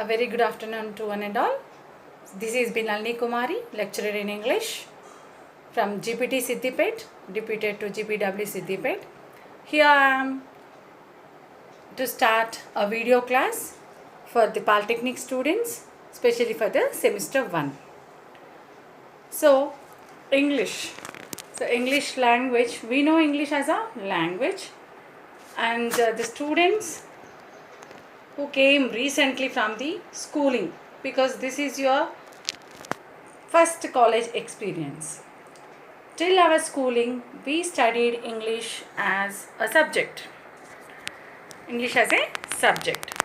A very good afternoon to one and all. This is Binalini Kumari, lecturer in English from GPT Siddipet, deputed to GPW Siddipet. Here I am to start a video class for the Polytechnic students, especially for the semester 1. So, English. So, English language, we know English as a language, and the students who came recently from the schooling, because this is your first college experience. Till our schooling, we studied English as a subject. English as a subject.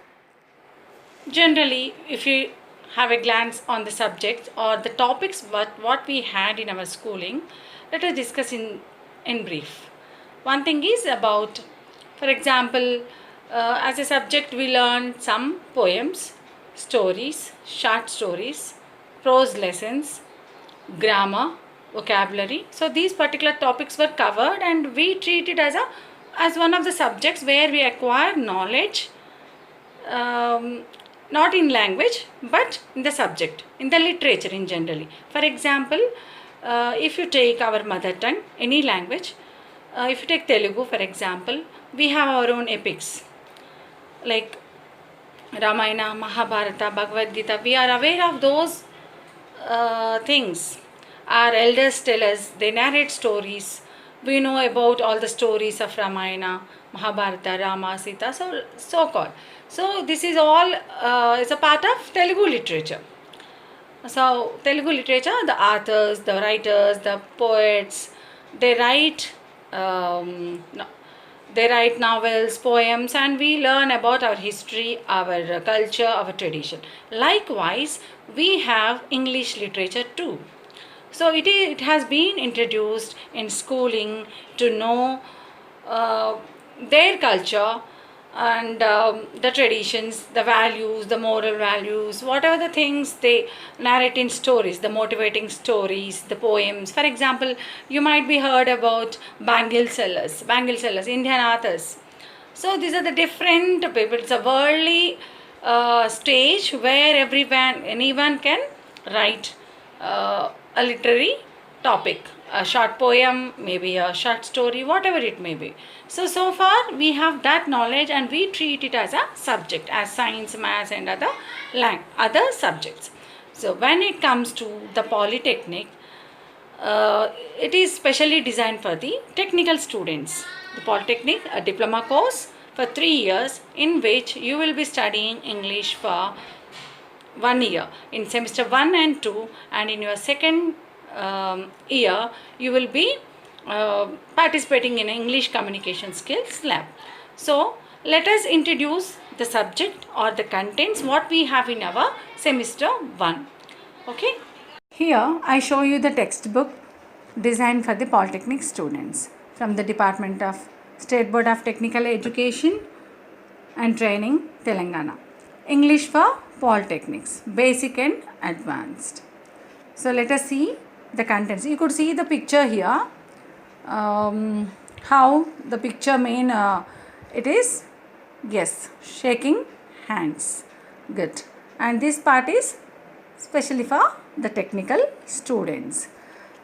Generally, if you have a glance on the subjects or the topics what we had in our schooling, let us discuss in brief. One thing is about, for example, as a subject we learned some poems, stories, short stories, prose lessons, grammar, vocabulary. So these particular topics were covered and we treat it as one of the subjects where we acquire knowledge, not in language but in the subject, in the literature in generally. For example, if you take our mother tongue, any language, if you take Telugu for example, we have our own epics like Ramayana, Mahabharata, Bhagavad Gita. We are aware of those things. Our elders tell us, they narrate stories. We know about all the stories of Ramayana, Mahabharata, Rama, Sita, so called. So this is all is a part of Telugu literature. So Telugu literature, the authors, the writers, the poets, they write novels, poems, and we learn about our history, our culture, our tradition. Likewise, we have English literature too. So it has been introduced in schooling to know their culture and the traditions, the values, the moral values, whatever the things they narrate in stories, the motivating stories, the poems. For example, you might be heard about bangle sellers, Indian authors. So these are the different people. It's a worldly stage where anyone can write a literary topic, a short poem, maybe a short story, whatever it may be. So far we have that knowledge and we treat it as a subject, as science, maths and other subjects. So when it comes to the Polytechnic, it is specially designed for the technical students. The Polytechnic, a diploma course for 3 years in which you will be studying English for 1 year in semester 1 and 2, and in your second year you will be participating in English communication skills lab. So let us introduce the subject or the contents what we have in our semester 1. Okay, here I show you the textbook designed for the Polytechnic students from the Department of State Board of Technical Education and Training, Telangana. English for Polytechnics, basic and advanced. So let us see the contents. You could see the picture here, how the picture it is, yes, shaking hands, good. And this part is specially for the technical students.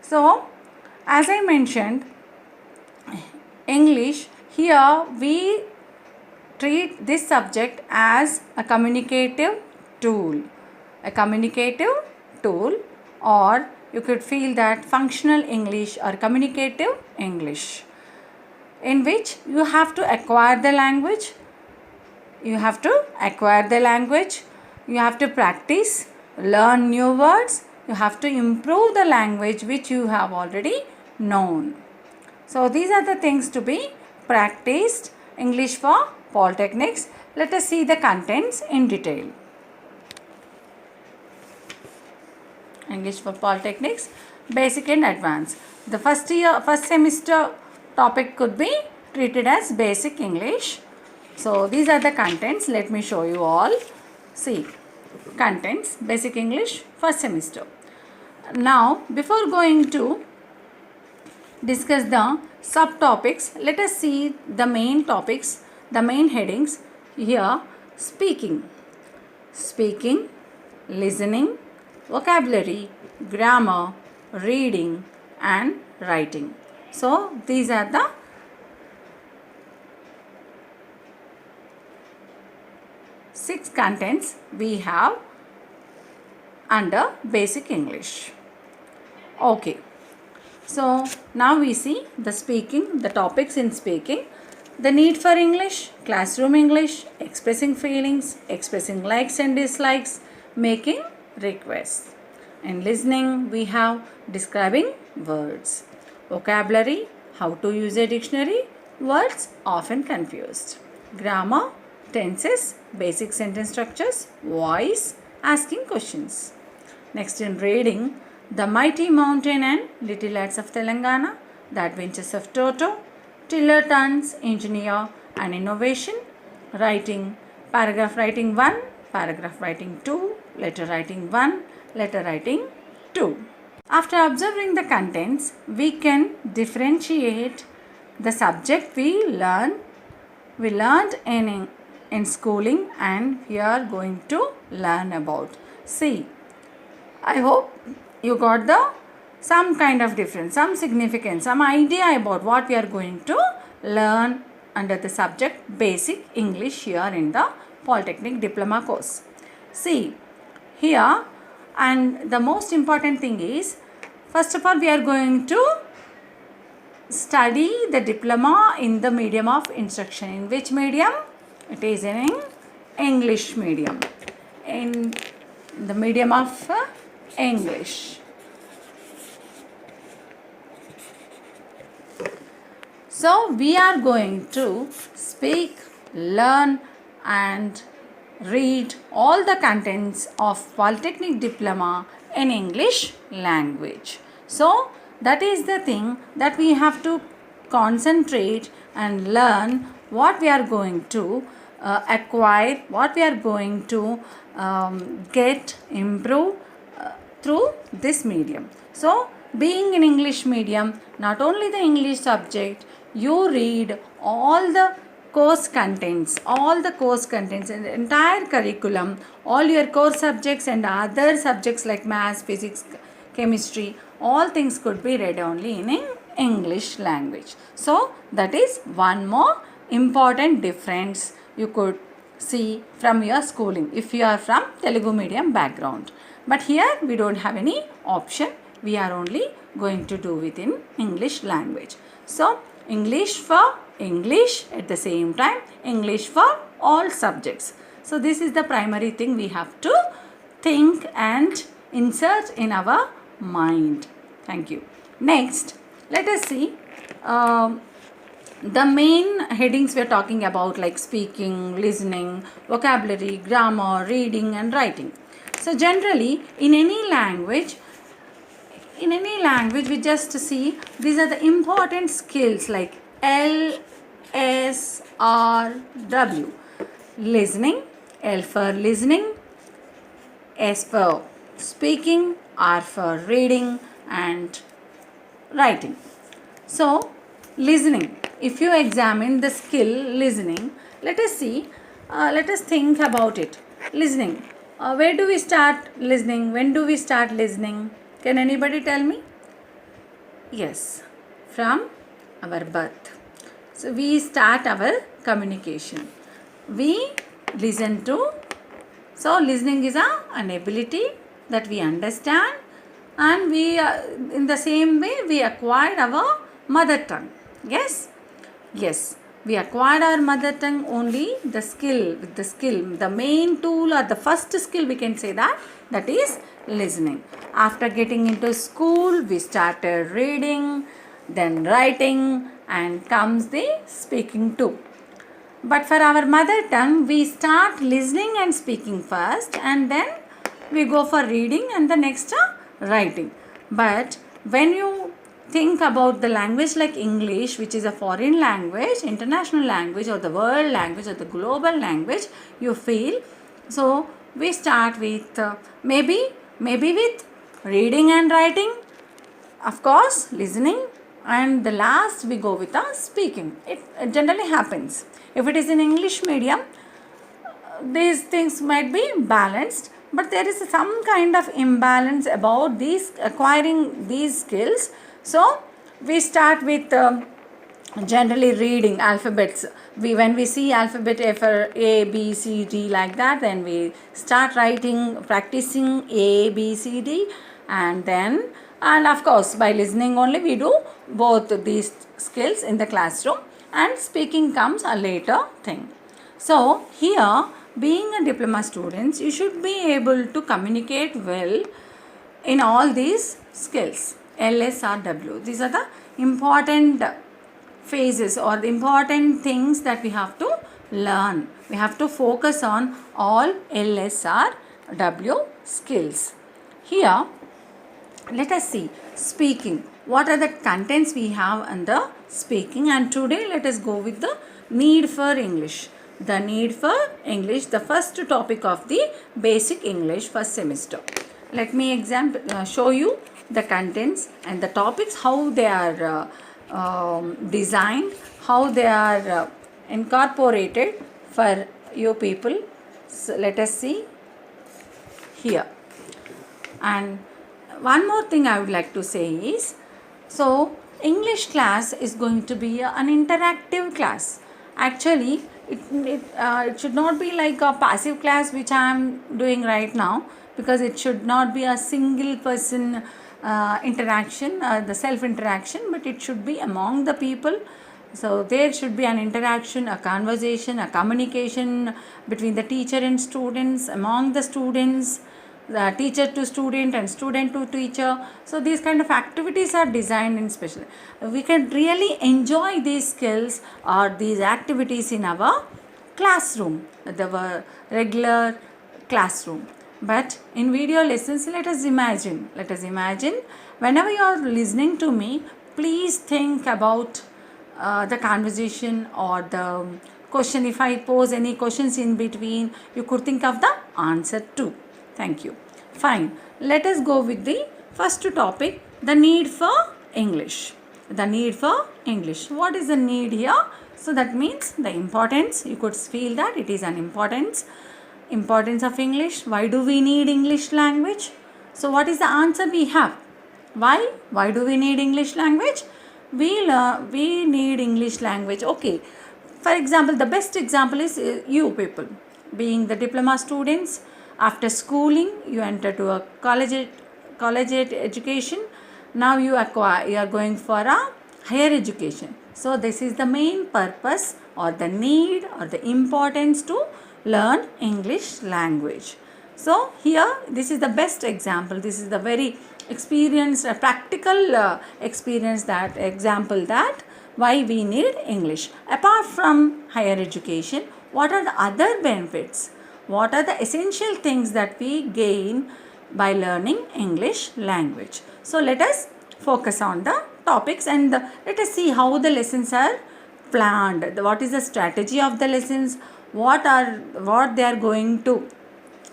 So as I mentioned, English, here we treat this subject as a communicative tool, or you could feel that functional English or communicative English, in which you have to acquire the language, you have to practice, learn new words, you have to improve the language which you have already known. So these are the things to be practiced. English for Polytechnics. Let us see the contents in detail. English for Polytechnics, basic and advanced. The first semester topic could be treated as basic English. So these are the contents. Let me show you all. See, contents, basic English, first semester. Now, before going to discuss the subtopics, let us see the main topics, the main headings. Here, speaking. speaking, listening, vocabulary, grammar, reading and writing. So these are the six contents we have under basic English. Okay. So now we see the speaking, the topics in speaking, the need for English, classroom English, expressing feelings, expressing likes and dislikes, making requests. In listening, we have describing words, vocabulary, how to use a dictionary, words often confused, grammar, tenses, basic sentence structures, voice, asking questions. Next in reading, The Mighty Mountain and Little Lads of Telangana, The Adventures of Toto, Tillerton's Engineer and Innovation, writing, paragraph writing 1, paragraph writing 2, letter writing 1, letter writing 2. After observing the contents, we can differentiate the subject we learned in schooling and we are going to learn about. See, I hope you got some kind of difference, some significance, some idea about what we are going to learn under the subject basic English here in the Polytechnic Diploma course. See, here, and the most important thing is, first of all we are going to study the diploma in the medium of instruction. In which medium? It is in English medium. In the medium of English. So we are going to speak, learn and read all the contents of Polytechnic Diploma in English language. So that is the thing that we have to concentrate and learn what we are going to acquire, what we are going to get, improve through this medium. So being in English medium, not only the English subject, you read all the course contents, in the entire curriculum, all your core subjects and other subjects like maths, physics, chemistry, all things could be read only in English language. So that is one more important difference you could see from your schooling if you are from Telugu medium background. But here we don't have any option. We are only going to do within English language. So English for English, at the same time English for all subjects. So this is the primary thing we have to think and insert in our mind. Thank you. Next, let us see the main headings we are talking about, like speaking, listening, vocabulary, grammar, reading and writing. So generally in any language we just see these are the important skills like L, S, R, W. Listening, L for listening, S for speaking, R for reading and writing. So listening, if you examine the skill listening, let us see, let us think about it. Listening, where do we start listening? When do we start listening? Can anybody tell me? Yes, from our birth. So we start our communication. We listen to. So listening is an ability that we understand, and we in the same way we acquired our mother tongue. Yes? Yes. We acquired our mother tongue only the skill, the main tool or the first skill we can say that is listening. After getting into school, we started reading, then writing and comes the speaking too. But for our mother tongue, we start listening and speaking first and then we go for reading and the next writing. But when you think about the language like English, which is a foreign language, international language or the world language or the global language, you feel. So we start with maybe with reading and writing, of course listening, and the last we go with speaking. It generally happens. If it is in English medium, these things might be balanced, but there is some kind of imbalance about these acquiring these skills. So we start with generally reading alphabets. When we see alphabet for A, B, C, D like that, then we start writing, practicing A, B, C, D, and of course by listening only we do both these skills in the classroom, and speaking comes a later thing. So here, being a diploma students, you should be able to communicate well in all these skills, LSRW. These are the important phases or the important things that we have to learn. We have to focus on all LSRW skills. Here, let us see speaking. What are the contents we have under speaking? And today let us go with the need for English. The need for English, the first topic of the basic English first semester. Let me show you the contents and the topics, how they are designed, how they are incorporated for you people. So let us see here. And one more thing I would like to say is, so English class is going to be an interactive class. Actually, it should not be like a passive class which I am doing right now, because it should not be a single person interaction, the self interaction, but it should be among the people. So there should be an interaction, a conversation, a communication between the teacher and students, among the students, the teacher to student and student to teacher. So these kind of activities are designed in special. We can really enjoy these skills or these activities in our classroom, the regular classroom. But in video lessons, let us imagine whenever you are listening to me, please think about the conversation or the question. If I pose any questions in between, you could think of the answer too. Thank you. Fine. Let us go with the first topic, the need for English. The need for English. What is the need here? So that means the importance. You could feel that it is an importance of English. Why do we need English language? So what is the answer we have? Why do we need English language? We need English language. Okay. For example, the best example is you people being the diploma students. After schooling, you enter to a collegiate education. Now you are going for a higher education. So this is the main purpose or the need or the importance to learn English language. So here, this is the best example. This is the very experienced, practical example that why we need English. Apart from higher education, what are the other benefits? What are the essential things that we gain by learning English language? So let us focus on the topics and let us see how the lessons are planned. What is the strategy of the lessons? What they are going to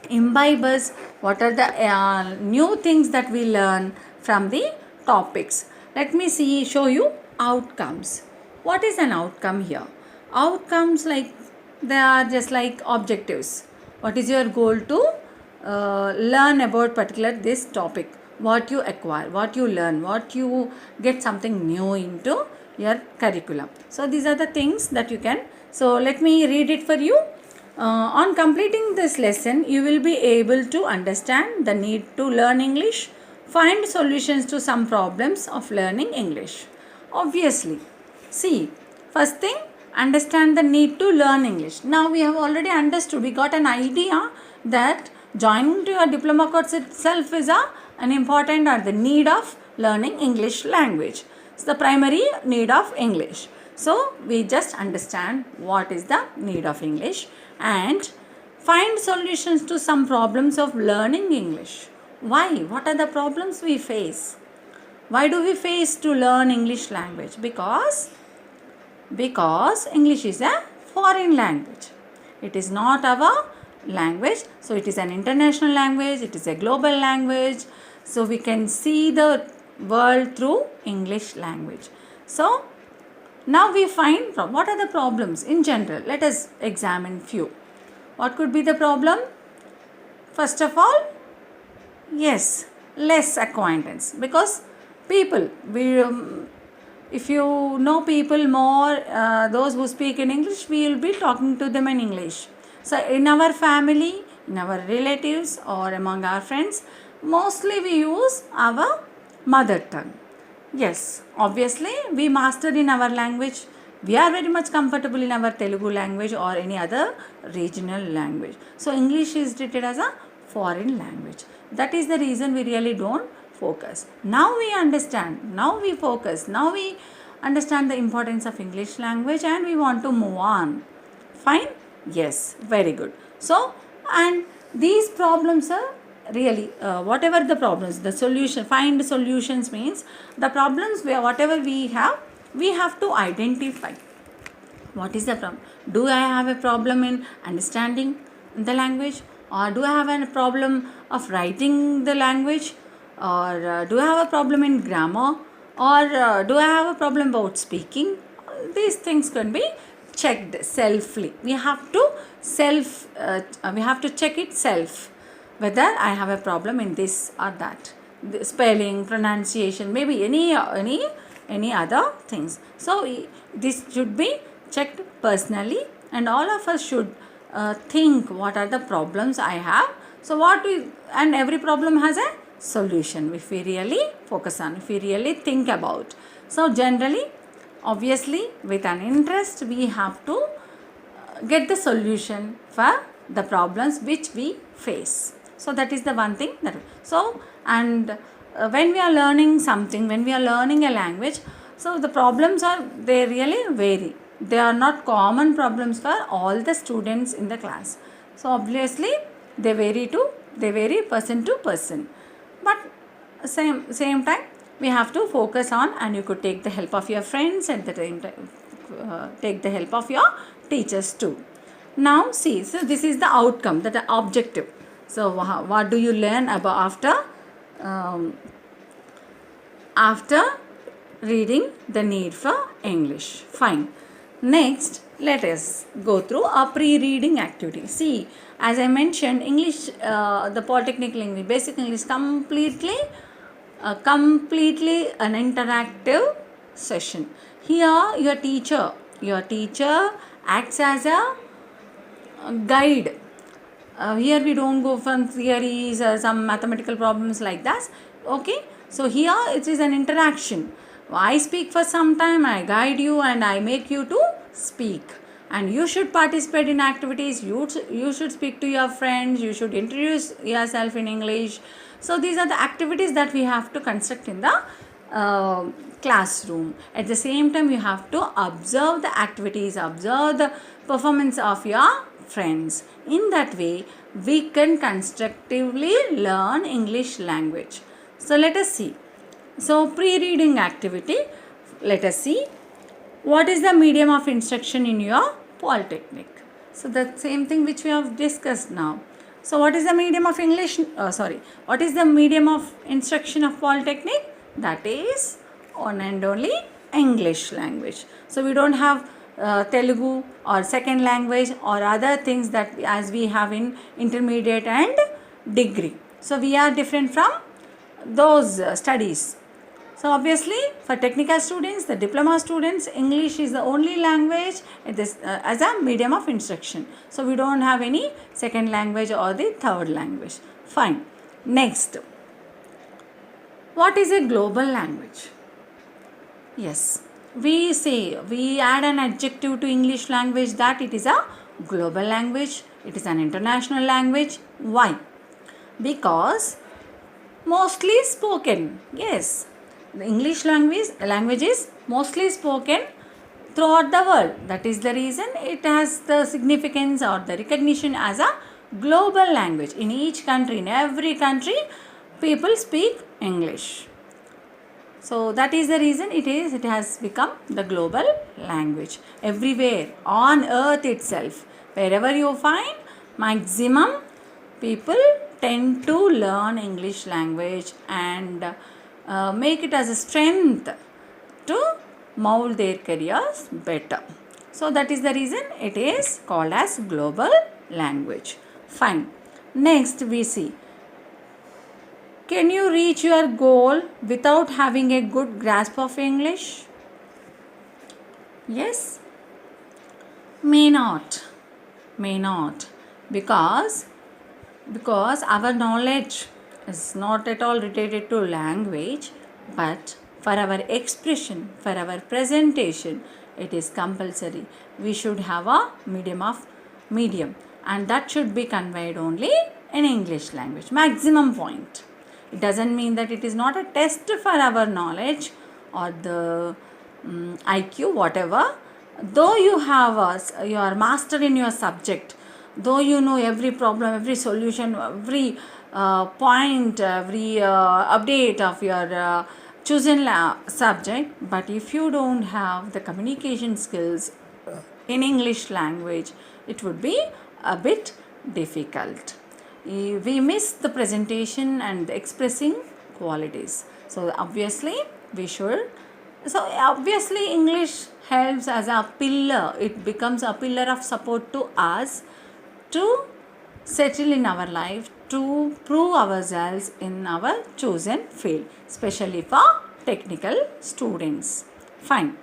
imbibe us? What are the new things that we learn from the topics? Let me show you outcomes. What is an outcome here? Outcomes, like they are just like objectives. What is your goal to learn about particular this topic? What you acquire, what you learn, what you get something new into your curriculum. So these are the things that you can. So let me read it for you. On completing this lesson, you will be able to understand the need to learn English, find solutions to some problems of learning English. Obviously, see, first thing, understand the need to learn English. Now we have already understood, we got an idea that joining to a diploma course itself is an important or the need of learning English language. It's the primary need of English. So we just understand what is the need of English and find solutions to some problems of learning English. Why? What are the problems we face? Why do we face to learn English language? Because English is a foreign language. It is not our language. So it is an international language. It is a global language. So we can see the world through English language. So now we find what are the problems in general. Let us examine few. What could be the problem? First of all, yes, less acquaintance, because people, if you know people more, those who speak in English, we will be talking to them in English. So in our family, in our relatives, or among our friends, mostly we use our mother tongue. Yes, obviously we master in our language. We are very much comfortable in our Telugu language or any other regional language. So English is treated as a foreign language. That is the reason we really don't focus. Now we understand, now we focus, now we understand the importance of English language and we want to move on. Fine? Yes, very good. So, and these problems are really whatever the problems, the solution, find solutions means the problems where whatever we have to identify what is the problem. Do I have a problem in understanding the language, or do I have a problem of writing the language, or do I have a problem in grammar, or do I have a problem about speaking? These things can be checked selfly. We have to check it self, whether I have a problem in this or that, the spelling, pronunciation, maybe any other things. So this should be checked personally, and all of us should think what are the problems I have. So and every problem has a solution if we really focus on, if we really think about. So generally, obviously, with an interest, we have to get the solution for the problems which we face. So that is the one thing that and when we are learning something, when we are learning a language, so the problems they really vary. They are not common problems for all the students in the class. So obviously they vary person to person, but same time we have to focus on, and you could take the help of your friends and take the help of your teachers too. Now see, so this is the outcome, that objective. So what do you learn about after reading the need for English? Fine. Next, let us go through a pre-reading activity. See, as I mentioned, English, the Polytechnic English, basic English, completely an interactive session. Here your teacher acts as a guide. Here we don't go from theories or some mathematical problems like that. Okay, so here it is an interaction. I speak for some time, I guide you, and I make you to speak, and you should participate in activities. You should speak to your friends, you should introduce yourself in English. So these are the activities that we have to construct in the classroom. At the same time, you have to observe the activities, observe the performance of your friends. In that way, we can constructively learn English language. So let us see. So pre-reading activity, let us see what is the medium of instruction in your Polytechnic. So the same thing which we have discussed now. So what is the medium of what is the medium of instruction of Polytechnic? That is one and only English language. So we don't have Telugu or second language or other things that as we have in intermediate and degree. So we are different from those studies. So obviously for technical students, the diploma students, English is the only language as a medium of instruction. So we don't have any second language or the third language. Fine. Next, what is a global language? Yes, we add an adjective to English language that it is a global language, it is an international language. Why? Because mostly spoken. Yes, the English language is mostly spoken throughout the world. That is the reason it has the significance or the recognition as a global language. In each country, in every country, people speak English. So that is the reason it has become the global language. Everywhere on earth itself, wherever you find, maximum people tend to learn English language and make it as a strength to mold their careers better. So that is the reason it is called as global language. Fine. Next we see, can you reach your goal without having a good grasp of English? Yes? May not. May not. Because our knowledge is not at all related to language, but for our expression, for our presentation, it is compulsory. We should have a medium, and that should be conveyed only in English language, maximum point. It doesn't mean that it is not a test for our knowledge or the IQ, whatever. Though you are master in your subject, though you know every problem, every solution, every point, every update of your chosen subject, but if you don't have the communication skills in English language, it would be a bit difficult. We miss the presentation and the expressing qualities. So obviously English helps as a pillar. It becomes a pillar of support to us to settle in our life, to prove ourselves in our chosen field, especially for technical students. Fine.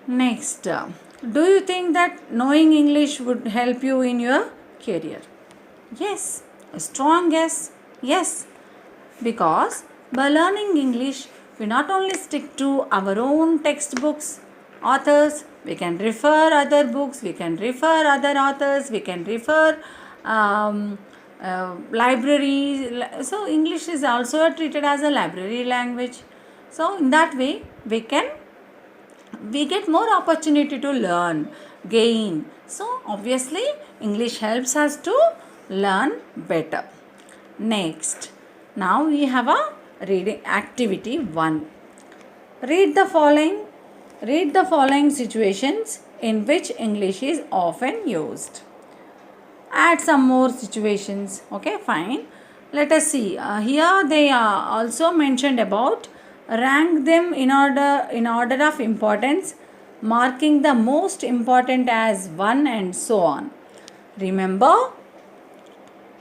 Next, do you think that knowing English would help you in your career? Yes, a strong yes. Yes, because by learning English, we not only stick to our own textbooks, authors, we can refer other books, we can refer other authors, we can refer libraries. So English is also treated as a library language. So in that way, we get more opportunity to learn, gain. So obviously English helps us to learn better. Next, now we have a reading activity 1. Read the following situations in which English is often used. Add some more situations. Okay, fine. Let us see. Here they are also mentioned about rank them in order of importance, marking the most important as 1 and so on. Remember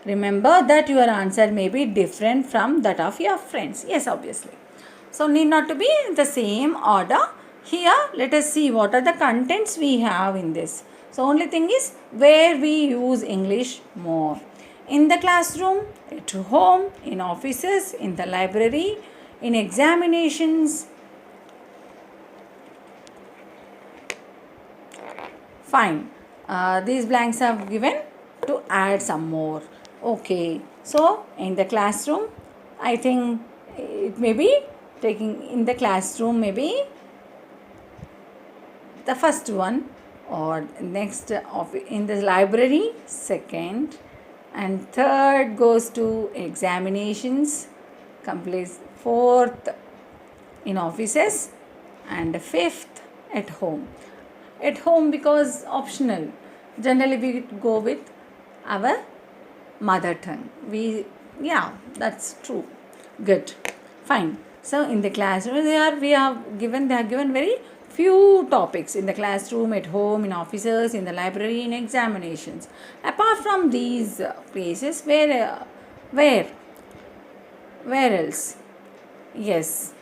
that your answer may be different from that of your friends. Yes, obviously. So need not to be in the same order. Here let us see what are the contents we have in this. So only thing is where we use English more. In the classroom, at home, in offices, in the library, in examinations. Fine. These blanks are given to add some more. Okay. So in the classroom, I think it may be taking in the classroom, maybe the first one, or next in the library, second, and third goes to examinations, complete fourth in offices, and fifth at home. At home because optional. Generally we go with our mother tongue. That's true. Good. Fine. So in the classroom they are given very few topics in the classroom, at home, in offices, in the library, in examinations. Apart from these places, where else? Yes,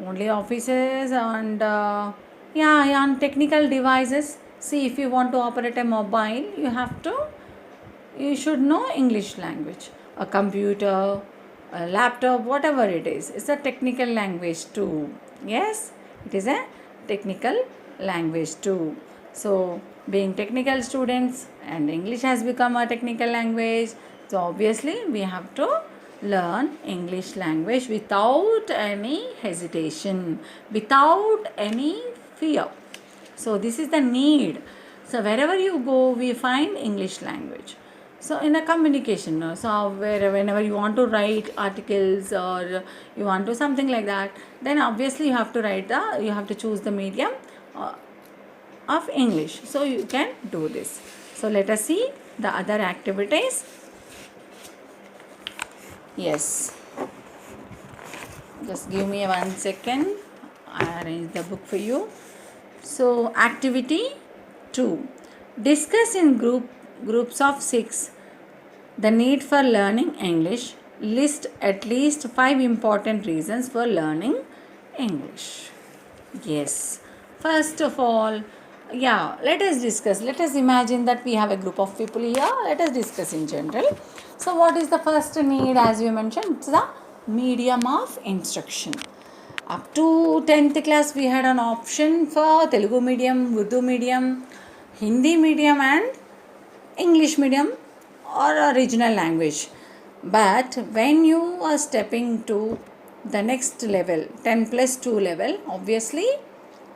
only offices and on technical devices. See, if you want to operate a mobile, you should know English language. A computer, a laptop, whatever it is, it's a technical language too. Yes, it is a technical language too. So being technical students, and English has become a technical language, so obviously we have to learn English language without any hesitation, without any fear. So this is the need. So wherever you go, we find English language. So in a communication, so whenever you want to write articles or you want to something like that, then obviously you have to choose the medium of English. So you can do this. So let us see the other activities. Yes. Just give me 1 second. I arrange the book for you. So activity 2. Discuss in groups of 6 the need for learning English. List at least 5 important reasons for learning English. Yes. First of all, yeah, let us discuss. Let us imagine that we have a group of people here. Let us discuss in general. So, what is the first need as you mentioned? It's the medium of instruction. Up to 10th class, we had an option for Telugu medium, Urdu medium, Hindi medium, and English medium or a regional language. But when you are stepping to the next level, 10 plus 2 level, obviously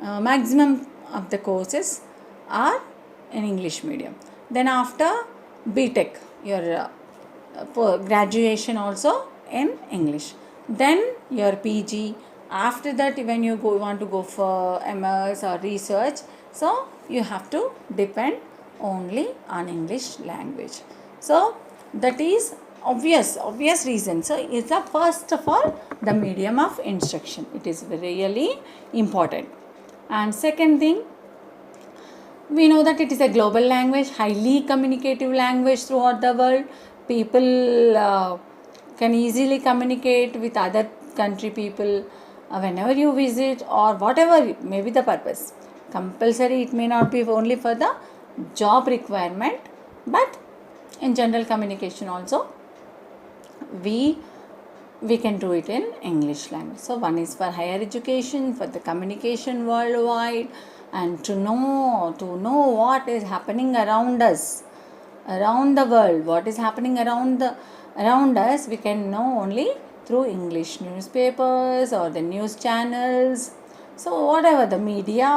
maximum of the courses are in English medium. Then after BTech, your graduation also in English. Then your PG. After that, when you want to go for MS or research, so you have to depend only on English language. So that is obvious reason. So it's the first of all the medium of instruction. It is really important. And second thing, we know that it is a global language, highly communicative language throughout the world. People can easily communicate with other country people whenever you visit or whatever may be the purpose. Compulsory, it may not be only for the job requirement, but in general communication also we can do it in English language. So one is for higher education, for the communication worldwide, and to know what is happening around us, around the world, what is happening around us, we can know only through English newspapers or the news channels. So whatever the media,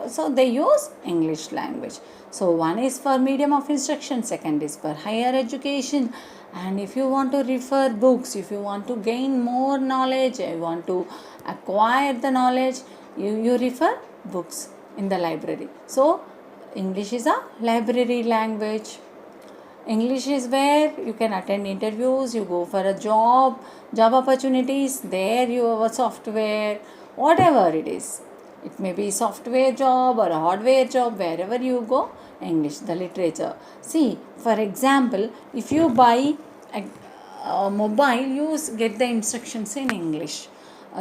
so they use English language. So one is for medium of instruction, second is for higher education. And if you want to refer books, if you want to gain more knowledge, you want to acquire the knowledge, you refer books in the library. So English is a library language. English is where you can attend interviews, you go for a job opportunities, there you have a software, whatever it is. It may be software job or a hardware job, wherever you go, English, the literature. See, for example, if you buy a mobile, you get the instructions in English.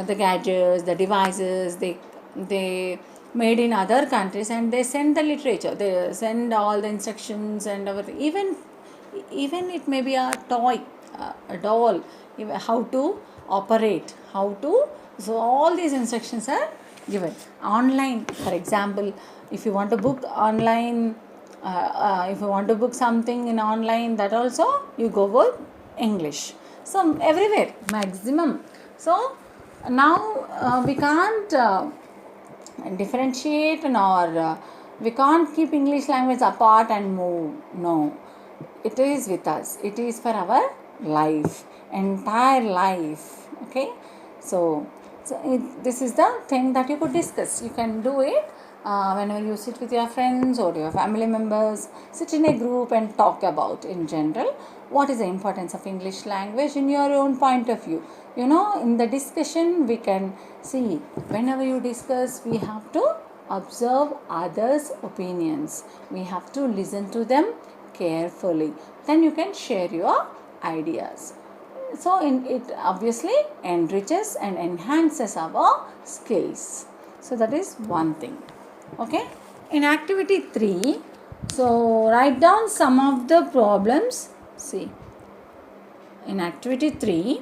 The gadgets, the devices, they made in other countries, and they send the literature, they send all the instructions and everything. Even it may be a toy, a doll, how to operate, so all these instructions are given. Online, for example, if you want to book online, if you want to book something in online, that also you go with English. So everywhere maximum. So now we can't differentiate, nor we can't keep English language apart and move. No, it is with us. It is for our life, entire life. Okay, so this is the thing that you could discuss. You can do it whenever you sit with your friends or your family members. Sit in a group and talk about in general what is the importance of English language in your own point of view. In the discussion we can see, whenever you discuss, we have to observe others' opinions. We have to listen to them carefully. Then you can share your ideas. So it obviously enriches and enhances our skills. So that is one thing. Okay. In activity 3, so write down some of the problems. See, in activity 3,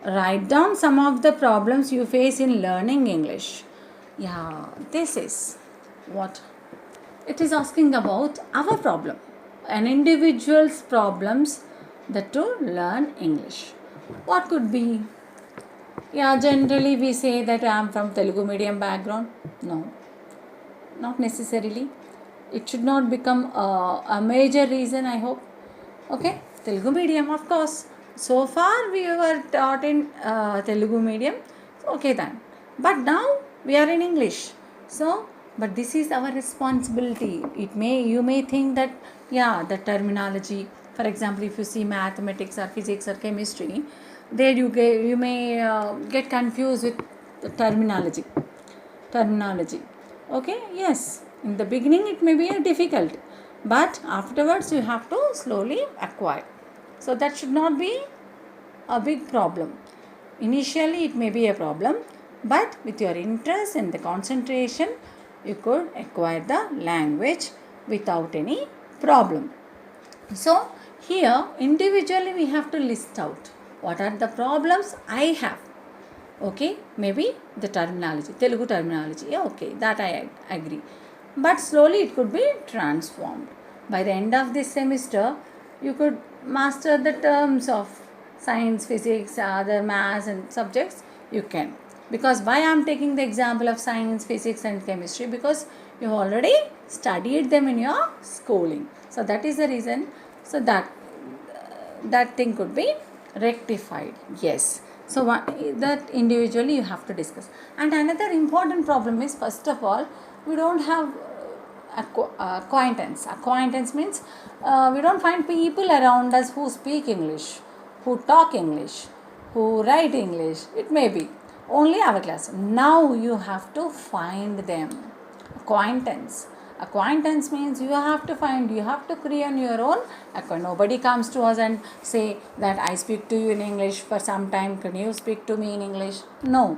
write down some of the problems you face in learning English. Yeah, this is what it is asking about, our problem, an individual's problems that to learn English. What could be? Yeah, generally we say that I am from Telugu medium background. No, not necessarily. It should not become a major reason, I hope. Okay, Telugu medium, of course. So far we were taught in Telugu medium. Okay then. But now we are in English. So, but this is our responsibility. You may think that, yeah, the terminology. For example, if you see mathematics or physics or chemistry, there you may get confused with the terminology. Okay, yes, in the beginning it may be difficult, but afterwards you have to slowly acquire. So that should not be a big problem. Initially it may be a problem, but with your interest and the concentration, you could acquire the language without any problem. So here individually we have to list out what are the problems I have. Okay, maybe the terminology, Telugu terminology, yeah, okay, that I agree. But slowly it could be transformed. By the end of this semester, you could master the terms of science, physics, other maths and subjects. You can. Because why I am taking the example of science, physics and chemistry? Because you have already studied them in your schooling. So that is the reason. So that thing could be rectified. Yes. So that individually you have to discuss. And another important problem is, first of all, we don't have acquaintance. Acquaintance means we don't find people around us who speak English, who talk English, who write English. It may be only our class. Now you have to find them. Acquaintance. Acquaintance means you have to find, you have to create your own acquaintance. Nobody comes to us and say that I speak to you in English for some time, can you speak to me in English? No.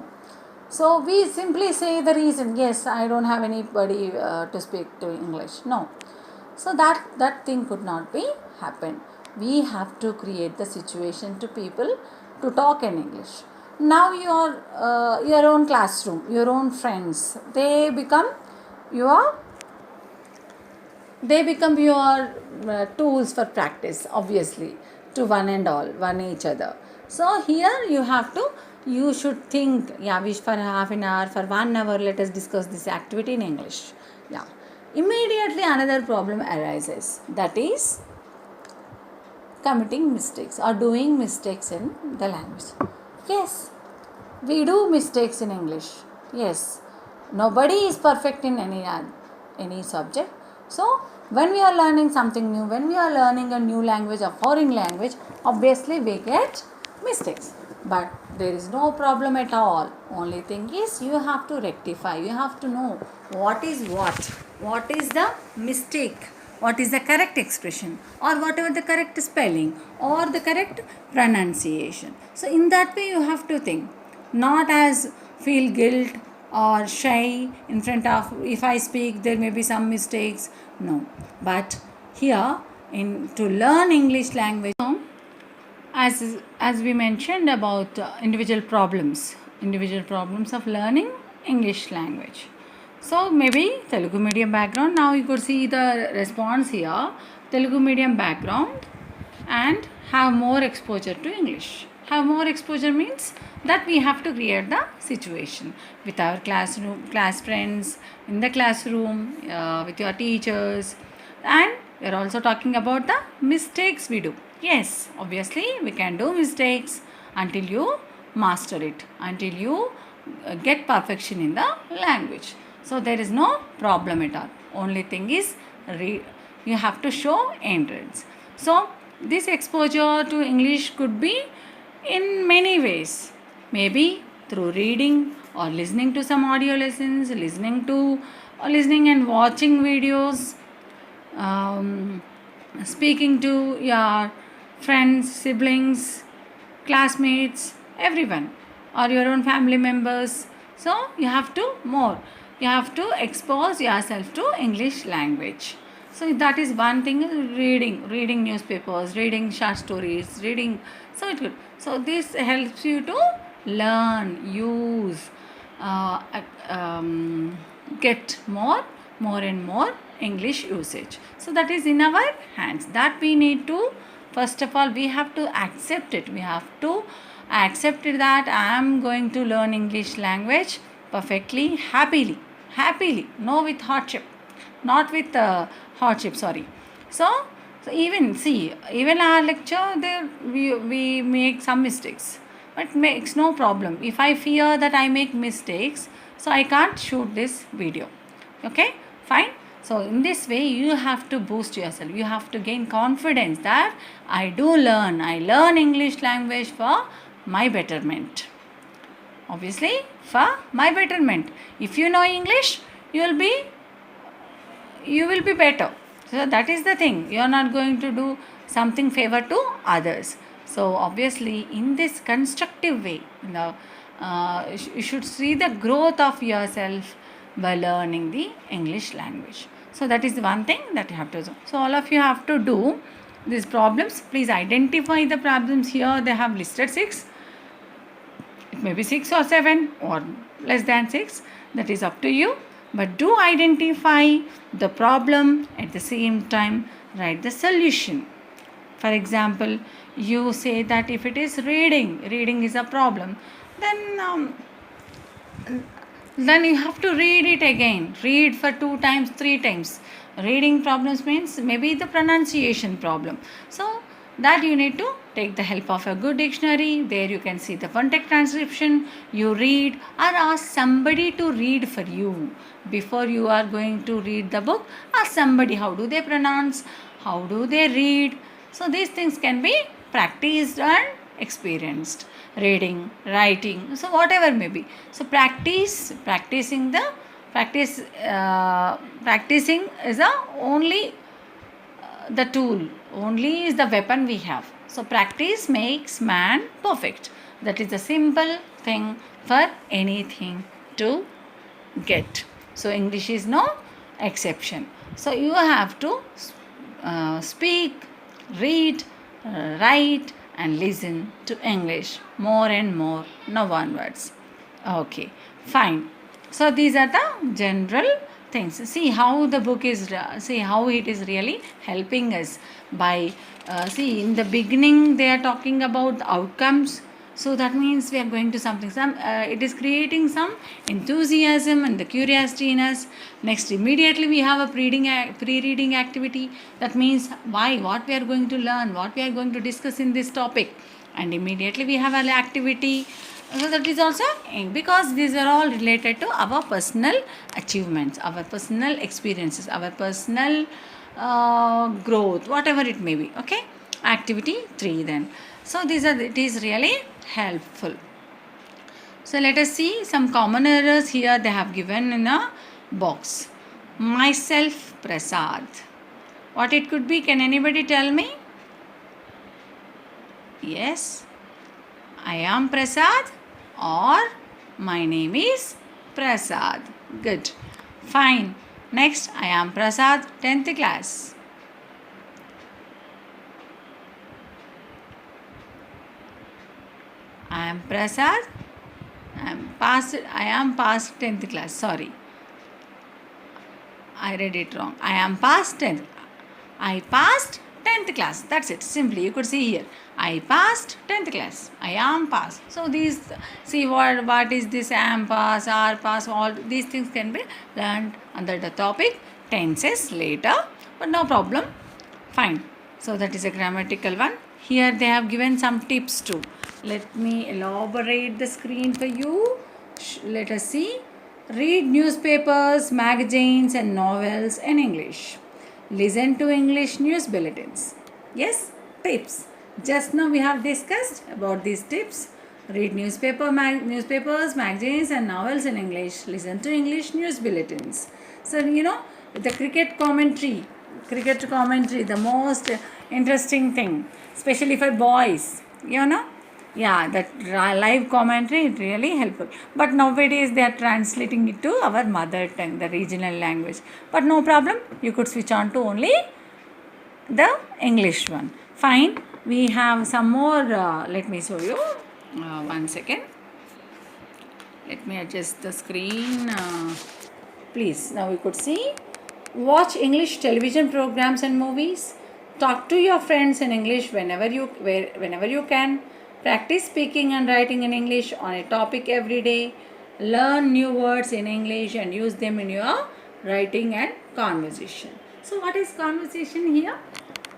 So we simply say the reason, yes, I don't have anybody to speak to English. No. So that thing could not be happen. We have to create the situation to people to talk in English. Now your own classroom, your own friends, they become your tools for practice, obviously, to one each other. So here you should think, yeah, we for half an hour, for 1 hour, let us discuss this activity in English. Yeah. Immediately another problem arises, that is committing mistakes or doing mistakes in the language. Yes, we do mistakes in English. Yes, nobody is perfect in any subject. So when we are learning something new, when we are learning a new language, a foreign language, obviously we get mistakes. But there is no problem at all. Only thing is you have to rectify. You have to know what is the mistake, what is the correct expression, or whatever the correct spelling or the correct pronunciation. So in that way you have to think, not as feel guilt or shy in front of, if I speak there may be some mistakes. No, but here to learn English language, as we mentioned about individual problems of learning English language. So maybe Telugu medium background. Now you could see the response here. Telugu medium background and have more exposure to English. Have more exposure means that we have to create the situation with our class friends, in the classroom, with your teachers, and we are also talking about the mistakes we do. Yes, obviously we can do mistakes until you master it, until you get perfection in the language. So there is no problem at all. Only thing is you have to show endurance. So this exposure to English could be in many ways. Maybe through reading or listening to some audio lessons, listening and watching videos, speaking to your friends, siblings, classmates, everyone, or your own family members. So you have to expose yourself to English language. So that is one thing. Reading newspapers, reading short stories, reading. So this helps you to learn, use, get more and more English usage. So that is in our hands. That we need to, first of all, we have to accept it. We have to accept it that I am going to learn English language perfectly, happily, no with hardship, not with hardship, sorry. So even our lecture there we make some mistakes, but makes no problem. If I fear that I make mistakes, so I can't shoot this video. Okay, fine. So in this way you have to boost yourself. You have to gain confidence that I learn English language for my betterment. Obviously for my betterment. If you know English, you will be better. So that is the thing. You are not going to do something favor to others. So obviously, in this constructive way, you should see the growth of yourself by learning the English language. So that is one thing that you have to do. So all of you have to do these problems. Please identify the problems here. They have listed 6. It may be 6 or 7 or less than 6. That is up to you. But do identify the problem, at the same time write the solution. For example, you say that if it is reading is a problem, then you have to read it again. Read for 2 times, 3 times. Reading problems means maybe the pronunciation problem. So that you need to take the help of a good dictionary. There you can see the phonetic transcription. You read or ask somebody to read for you. Before you are going to read the book, ask somebody how do they pronounce, how do they read. So these things can be practiced and experienced. Reading, writing, so whatever may be. So practicing is the only the tool, only is the weapon we have. So practice makes man perfect. That is the simple thing for anything to get. So English is no exception. So you have to speak, read, write and listen to English more and more now onwards. Okay, fine. So these are the general things. See how the book is, see how it is really helping us by, see in the beginning they are talking about the outcomes. So that means we are going to something. It is creating some enthusiasm and the curiosity in us. Next, immediately we have a pre-reading activity. That means why, what we are going to learn, what we are going to discuss in this topic. And immediately we have an activity. So that is also because these are all related to our personal achievements, our personal experiences, our personal growth, whatever it may be. Okay, activity 3 then. So it is really helpful. So let us see some common errors here they have given in a box. Myself Prasad. What it could be? Can anybody tell me? Yes. I am Prasad or my name is Prasad. Good. Fine. Next, I am Prasad, 10th class. I am Prasad. I am past 10th class. Sorry. I read it wrong. I am past 10th. I passed 10th class. That's it. Simply, you could see here. I passed 10th class. I am passed. So these, see what is this am pass, are pass, all these things can be learned under the topic tenses later. But no problem. Fine. So that is a grammatical one. Here they have given some tips too. Let me elaborate the screen for you. Let us see. Read newspapers, magazines and novels in English. Listen to English news bulletins. Yes, tips. Just now we have discussed about these tips. Read newspapers, magazines and novels in English. Listen to English news bulletins. So, the cricket commentary, the most interesting thing, especially for boys, Yeah, that live commentary is really helpful. But nowadays they are translating it to our mother tongue, the regional language. But no problem, you could switch on to only the English one. Fine, we have some more. Let me show you. 1 second. Let me adjust the screen. Please, now you could see. Watch English television programs and movies. Talk to your friends in English whenever you can. Practice speaking and writing in English on a topic every day. Learn new words in English and use them in your writing and conversation. So what is conversation here?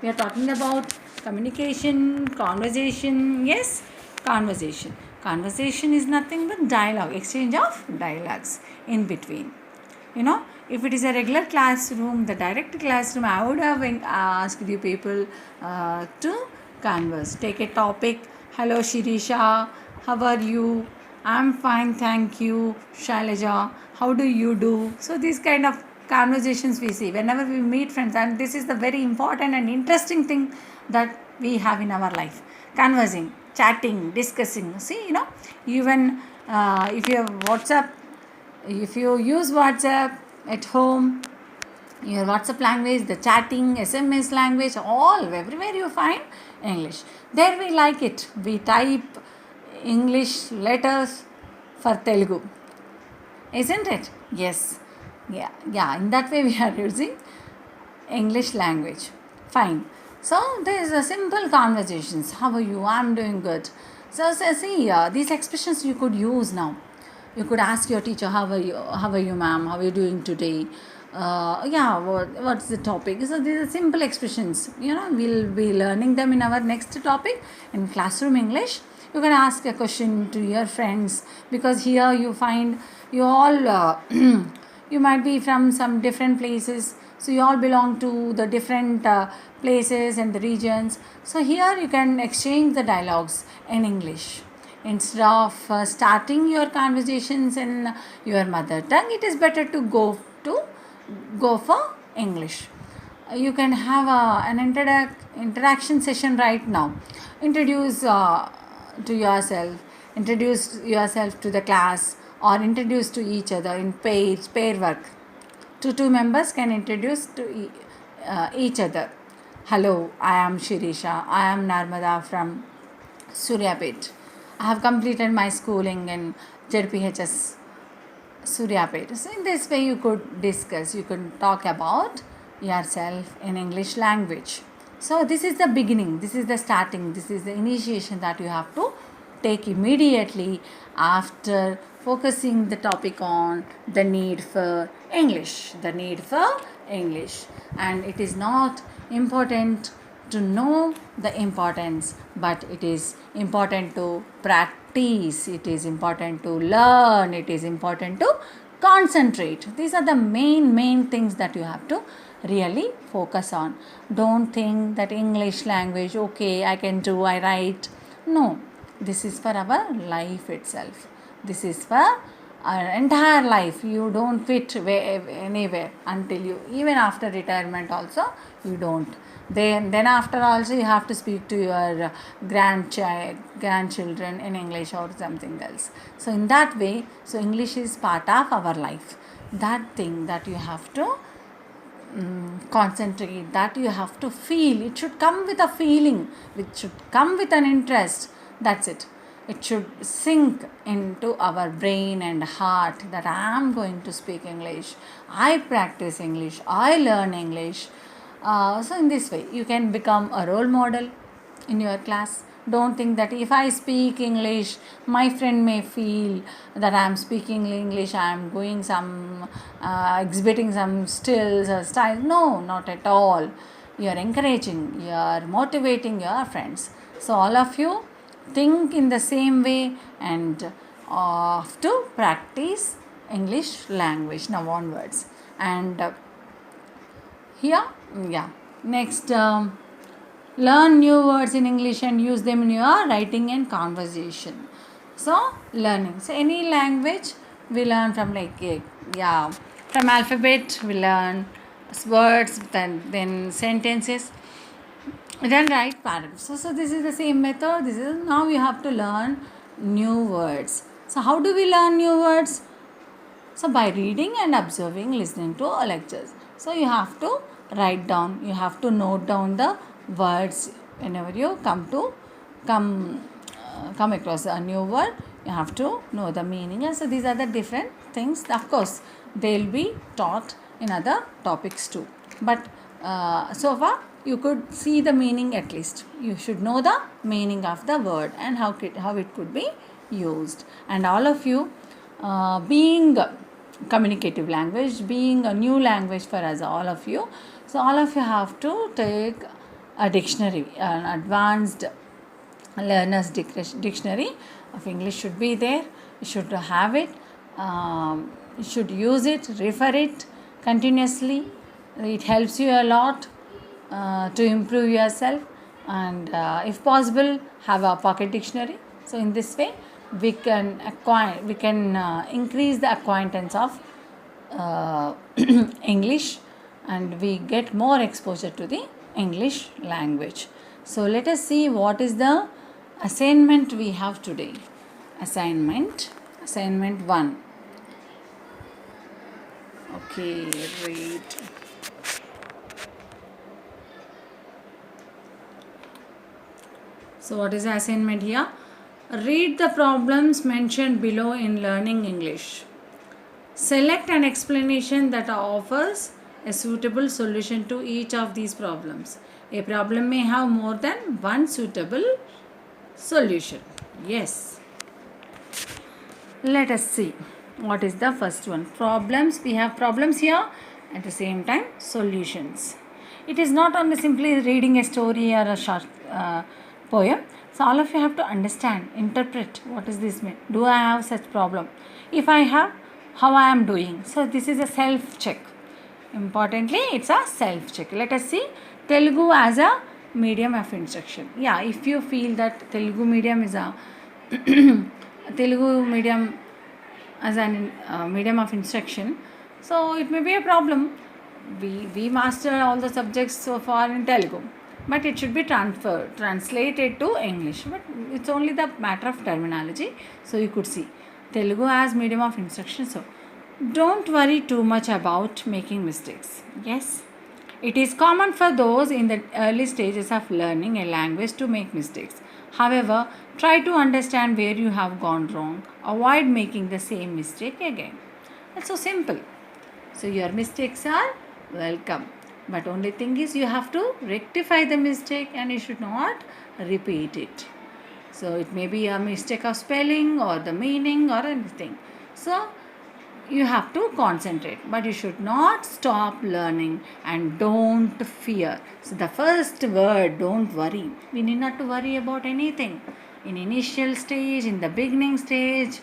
We are talking about communication, conversation. Yes, conversation. Conversation is nothing but dialogue, exchange of dialogues in between. If it is a regular classroom, the direct classroom, I would have asked you people to converse. Take a topic. Hello Shirisha, how are you? I'm fine, thank you. Shailaja, how do you do? So this kind of conversations we see whenever we meet friends, and this is the very important and interesting thing that we have in our life. Conversing, chatting, discussing. See, even if you have WhatsApp, if you use WhatsApp at home, your WhatsApp language, the chatting, SMS language, all everywhere you find English. There we like it. We type English letters for Telugu, isn't it? Yes. Yeah. In that way we are using English language. Fine. So there is a simple conversations. How are you? I'm doing good. So see, these expressions you could use now. You could ask your teacher, how are you? How are you, ma'am? How are you doing today? What's the topic? So these are simple expressions. We'll be learning them in our next topic in classroom English. You can ask a question to your friends, because here you find you all you might be from some different places, so you all belong to the different places and the regions. So here you can exchange the dialogues in English. Instead of starting your conversations in your mother tongue, it is better to go for English. You can have an interaction session right now. Introduce to yourself, introduce yourself to the class, or introduce to each other in pair work. Two members can introduce to each other. Hello, I am Shirisha. I am Narmada from Suryapet. I have completed my schooling in ZPHS Suryapet. So in this way you could discuss, you could talk about yourself in English language. So this is the beginning, this is the starting, this is the initiation that you have to take immediately after focusing the topic on the need for English. The need for English. And it is not important to know the importance, but it is important to practice, it is important to learn, it is important to concentrate. These are the main things that you have to really focus on. Don't think that English language, okay, I can do, I write. No, this is for our life itself. This is for our entire life. You don't fit anywhere until you, even after retirement also, you don't. Then after also you have to speak to your grandchildren in English or something else. So in that way, so English is part of our life. That thing that you have to concentrate, that you have to feel. It should come with a feeling, it should come with an interest. That's it. It should sink into our brain and heart that I am going to speak English, I practice English, I learn English. So in this way you can become a role model in your class. Don't think that if I speak English, my friend may feel that I am speaking English, I am going some exhibiting some stills or style. No, not at all. You are encouraging, you are motivating your friends. So all of you think in the same way and have to practice English language now onwards. And here, next, learn new words in English and use them in your writing and conversation. So learning, so any language we learn from, like, from alphabet we learn words, then sentences, then write paragraphs. So this is the same method. This is, now you have to learn new words. So how do we learn new words? So by reading and observing, listening to lectures. So you have to write down, you have to note down the words whenever you come across a new word. You have to know the meaning. And so these are the different things. Of course, they will be taught in other topics too. But so far you could see the meaning at least. You should know the meaning of the word and how it could be used. And all of you, being communicative language, being a new language for us, all of you. So all of you have to take a dictionary, an advanced learner's dictionary of English should be there. You should have it. You should use it, refer it continuously. It helps you a lot to improve yourself. And if possible, have a pocket dictionary. So in this way we can increase the acquaintance of English, and we get more exposure to the English language. So let us see what is the assignment we have today. Assignment 1. Okay, read. So what is the assignment here? Read the problems mentioned below in learning English. Select an explanation that offers a suitable solution to each of these problems. A problem may have more than one suitable solution. Yes. Let us see what is the first one. Problems. We have problems here, at the same time solutions. It is not only simply reading a story or a short poem. So all of you have to understand, interpret what is this mean. Do I have such problem? If I have, how I am doing? So this is a self check. Importantly, it's a self check. Let us see Telugu as a medium of instruction. Yeah, if you feel that Telugu medium is a Telugu medium as an medium of instruction, so it may be a problem. We master all the subjects so far in Telugu, but it should be translated to English. But it's only the matter of terminology. So you could see Telugu as medium of instruction. So don't worry too much about making mistakes. Yes, it is common for those in the early stages of learning a language to make mistakes. However, try to understand where you have gone wrong. Avoid making the same mistake again. It's so simple. So your mistakes are welcome. But only thing is you have to rectify the mistake and you should not repeat it. So it may be a mistake of spelling or the meaning or anything. So you have to concentrate, but you should not stop learning and don't fear. So the first word, don't worry. We need not to worry about anything. In initial stage, in the beginning stage,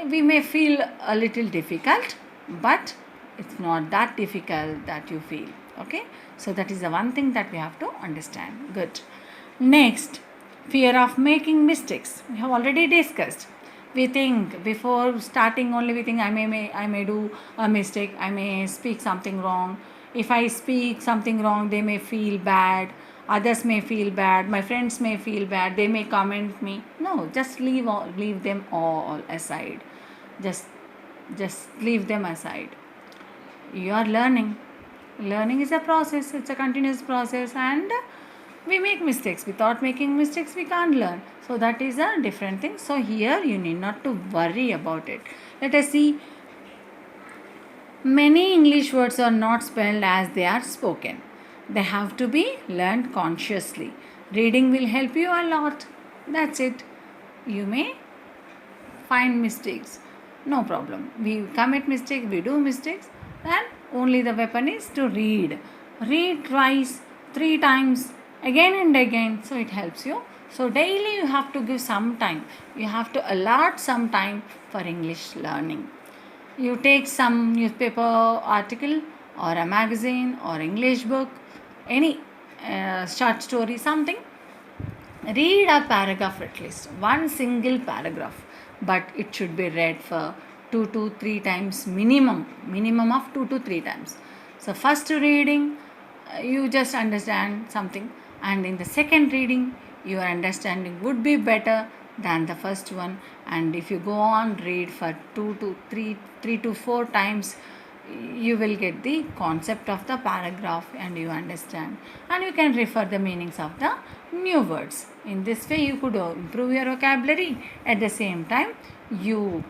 we may feel a little difficult, but it's not that difficult that you feel. Okay, so that is the one thing that we have to understand. Good. Next, fear of making mistakes. We have already discussed. We think before starting only, we think I may do a mistake, I may speak something wrong. If I speak something wrong, they may feel bad, others may feel bad, my friends may feel bad, they may comment me. No, just leave them all aside. Just leave them aside. You are learning. Learning is a process, it's a continuous process, and we make mistakes. Without making mistakes, we can't learn. So that is a different thing. So here you need not to worry about it. Let us see. Many English words are not spelled as they are spoken. They have to be learned consciously. Reading will help you a lot. That's it. You may find mistakes. No problem. We commit mistakes, we do mistakes, then only the weapon is to read. Read twice, 3 times, again and again. So it helps you. So daily you have to give some time. You have to allot some time for English learning. You take some newspaper article or a magazine or English book, any short story, something. Read a paragraph at least, one single paragraph, but it should be read for 2 to 3 times minimum of 2 to 3 times. So first reading, you just understand something, and in the second reading, your understanding would be better than the first one. And if you go on read for 2 to 3 to 4 times, you will get the concept of the paragraph and you understand, and you can refer the meanings of the new words. In this way you could improve your vocabulary. At the same time, you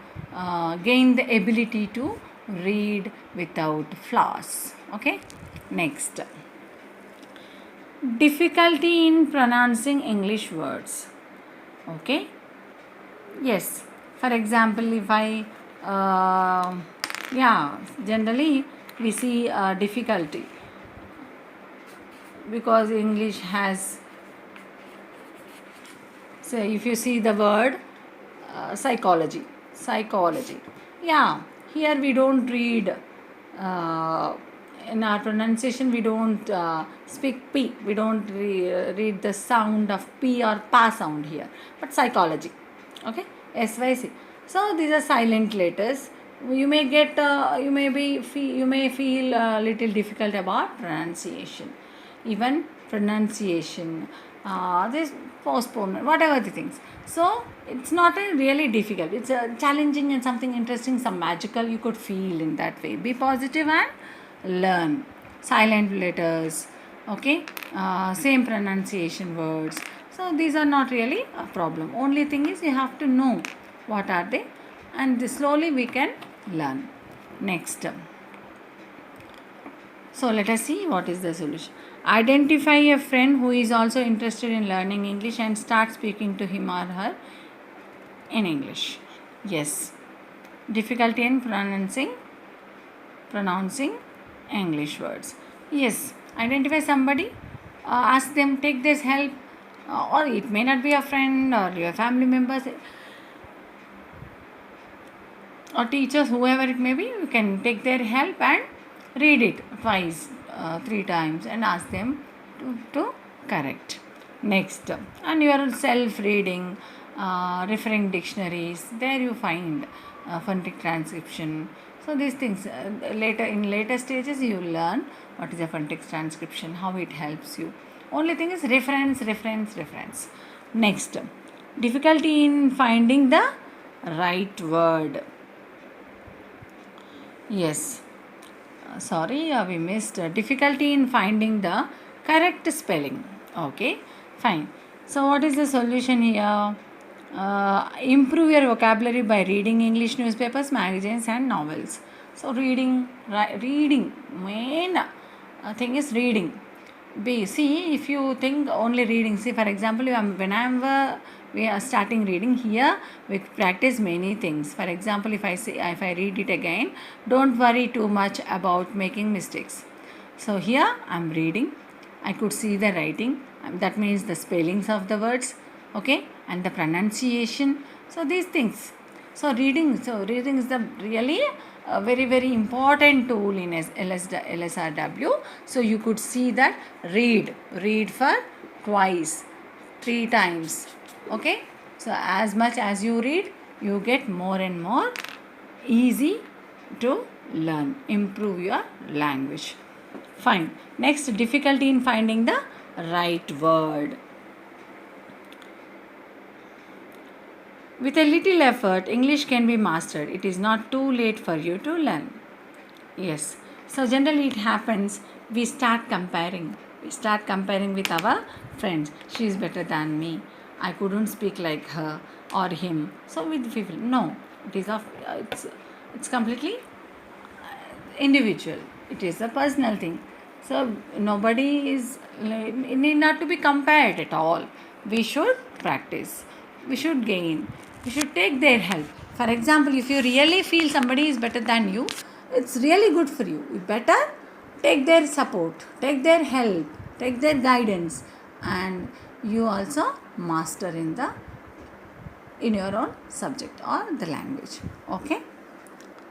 gain the ability to read without flaws. Okay, next, difficulty in pronouncing English words. Okay, yes, for example, if I generally we see difficulty because English has, say, if you see the word psychology, yeah, here we don't read in our pronunciation, we don't speak P, we don't read the sound of P or PA sound here, but psychology, okay, SYC. So these are silent letters. you may get you may feel a little difficult about pronunciation, even pronunciation, this postponement, whatever the things. So it's not a really difficult, it's a challenging and something interesting, some magical you could feel in that way. Be positive and learn silent letters, okay, same pronunciation words. So these are not really a problem. Only thing is you have to know what are they, and slowly we can learn. Next, so let us see what is the solution. Identify a friend who is also interested in learning English and start speaking to him or her in English. Yes, difficulty in pronouncing English words. Yes, identify somebody, ask them, take this help, or it may not be a friend or your family members or teachers, whoever it may be. You can take their help and read it twice, 3 times, and ask them to correct. Next, and your self reading, referring dictionaries, there you find phonetic transcription. So these things, later stages you learn what is a phonetic transcription, how it helps you. Only thing is reference. Next, difficulty in finding the right word. Yes, sorry, we missed difficulty in finding the correct spelling. Okay, fine. So what is the solution here? Improve your vocabulary by reading English newspapers, magazines and novels. So reading main thing is reading. See, if you think only reading, see for example, whenever we are starting reading here, we practice many things. For example, if I read it again, don't worry too much about making mistakes. So here I am reading, I could see the writing, that means the spellings of the words, okay, and the pronunciation. So these things. So reading is the really very very important tool in LSRW. So you could see that read for twice, 3 times. Okay, so as much as you read, you get more and more easy to learn, improve your language. Fine. Next, difficulty in finding the right word. With a little effort, English can be mastered. It is not too late for you to learn. Yes. So generally it happens, we start comparing. We start comparing with our friends. She is better than me. I couldn't speak like her or him. So with people, no. It is it's completely individual. It is a personal thing. So nobody is need not to be compared at all. We should practice. We should gain. We should take their help. For example, if you really feel somebody is better than you, it's really good for you. You better take their support, take their help, take their guidance, and you also master in your own subject or the language. Okay.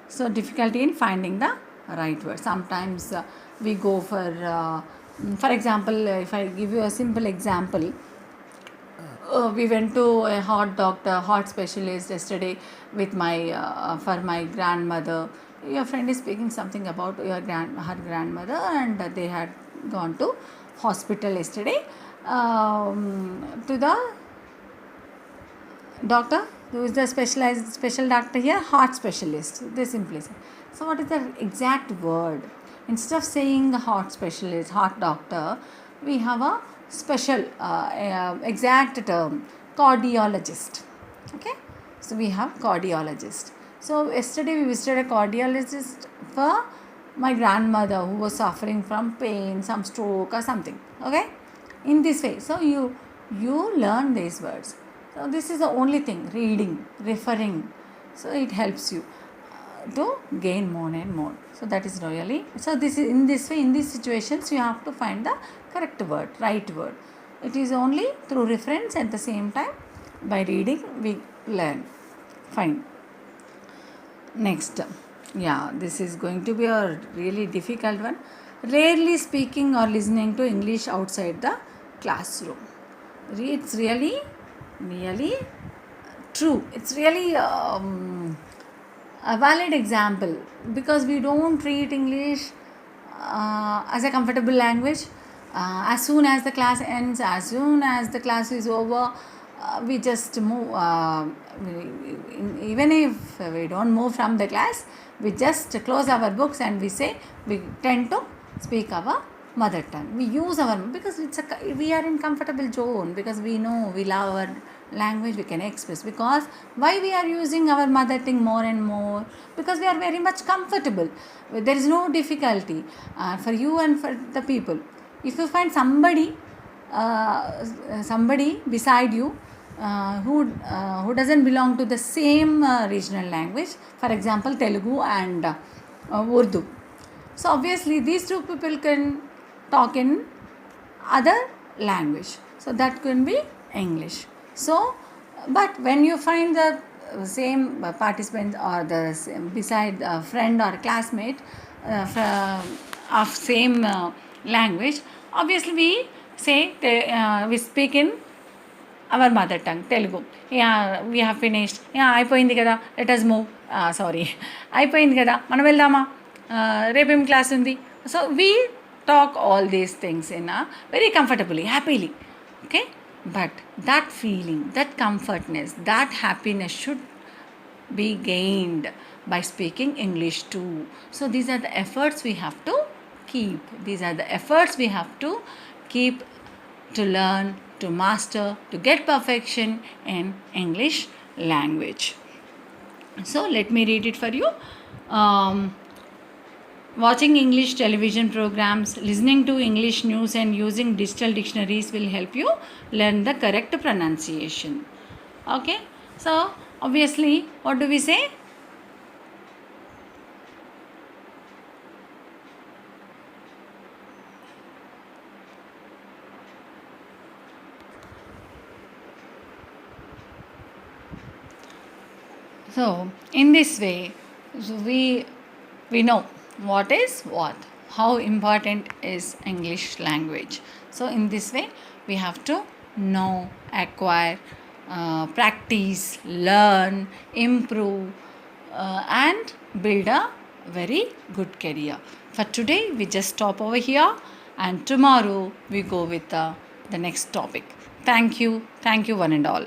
So difficulty in finding the right word. Sometimes we go for example, if I give you a simple example, we went to a heart specialist yesterday with for my grandmother. Your friend is speaking something about her grandmother, and they had gone to hospital yesterday to the doctor who is the special doctor here, heart specialist, they simply say. So what is the exact word? Instead of saying heart specialist, heart doctor, we have a special exact term, cardiologist. Okay, so we have cardiologist. So yesterday we visited a cardiologist for my grandmother who was suffering from pain, some stroke or something. Okay, in this way, so you learn these words. So this is the only thing, reading, referring. So it helps you to gain more and more. So that is really, so this is in this way, in these situations you have to find the correct word, right word. It is only through reference, at the same time by reading we learn. Fine. Next, yeah, this is going to be a really difficult one. Rarely speaking or listening to English outside the classroom. It's really true. It's really a valid example, because we don't treat English as a comfortable language. As soon as the class ends, as soon as the class is over, we just move. Even if we don't move from the class, we just close our books and we tend to speak our mother tongue. We use our, because we are in comfortable zone, because we know we love our language, we can express. Because why we are using our mother tongue more and more? Because we are very much comfortable. There is no difficulty for you and for the people. If you find somebody beside you who doesn't belong to the same regional language, for example Telugu and Urdu, so obviously these two people can talk in other language, so that can be English. So but when you find the same participant or the same, beside a friend or classmate of same language, obviously we speak in our mother tongue, Telugu. Yeah, we have finished. Yeah, అయిపోయింది కదా, let us move. Sorry, అయిపోయింది కదా, మనం వెళ్దామా, రేపేం class ఉంది. So we talk all these things in a very comfortably, happily. Okay, but that feeling, that comfortness, that happiness should be gained by speaking English too. So these are the efforts we have to keep. These are the efforts we have to keep to learn, to master, to get perfection in English language. So let me read it for you. Watching English television programs, listening to English news and using digital dictionaries will help you learn the correct pronunciation. Okay, so obviously what do we say? So in this way, so we know what is what, how important is English language. So in this way we have to know, acquire, practice, learn, improve, and build a very good career. For today we just stop over here, and tomorrow we go with the next topic. Thank you one and all.